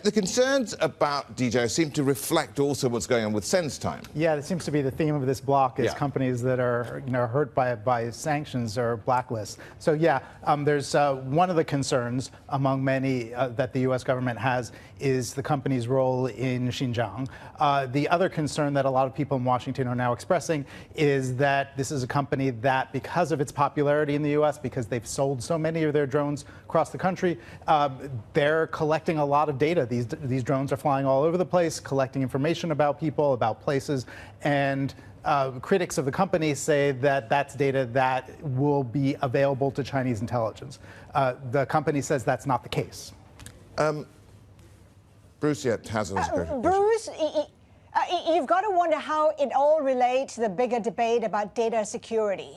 The concerns about DJI seem to reflect also what's going on with SenseTime. Yeah, that seems to be the theme of this block, is companies that are hurt by sanctions or blacklists. So yeah, there's one of the concerns among many that the U.S. government has is the company's role in Xinjiang. The other concern that a lot of people in Washington are now expressing is that this is a company that, because of its popularity in the U.S., because they've sold so many of their drones across the country, they're collecting a lot of data. These drones are flying all over the place, collecting information about people, about places, and critics of the company say that that's data that will be available to Chinese intelligence. The company says that's not the case. Bruce yet hasn't. Bruce, you've got to wonder how it all relates to the bigger debate about data security.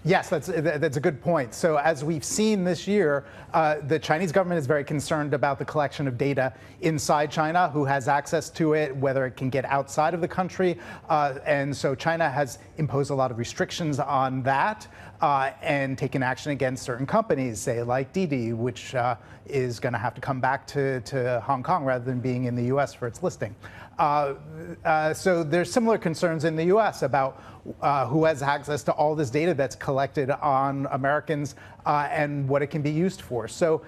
Yes, that's a good point. So as we've seen this year, the Chinese government is very concerned about the collection of data inside China, who has access to it, whether it can get outside of the country. And so China has imposed a lot of restrictions on that and taken action against certain companies, say like DiDi, which is going to have to come back to Hong Kong rather than being in the U.S. for its listing. So there's similar concerns in the U.S. about who has access to all this data that's collected on Americans and what it can be used for. So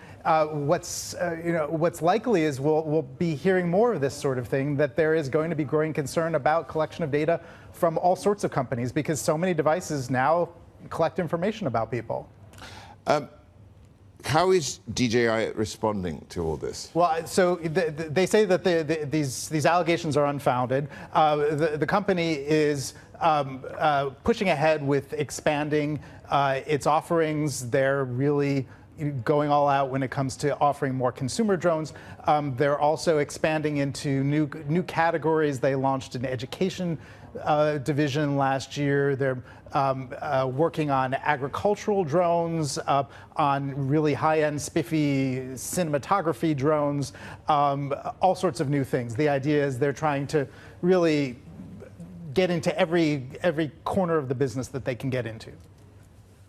what's likely is we'll be hearing more of this sort of thing, that there is going to be growing concern about collection of data from all sorts of companies, because so many devices now collect information about people. How is DJI responding to all this? Well, so they say that these allegations are unfounded. The company is pushing ahead with expanding its offerings. They're really going all out when it comes to offering more consumer drones. They're also expanding into new categories. They launched an education division last year. They're working on agricultural drones, on really high-end spiffy cinematography drones, all sorts of new things. The idea is they're trying to really get into every corner of the business that they can get into.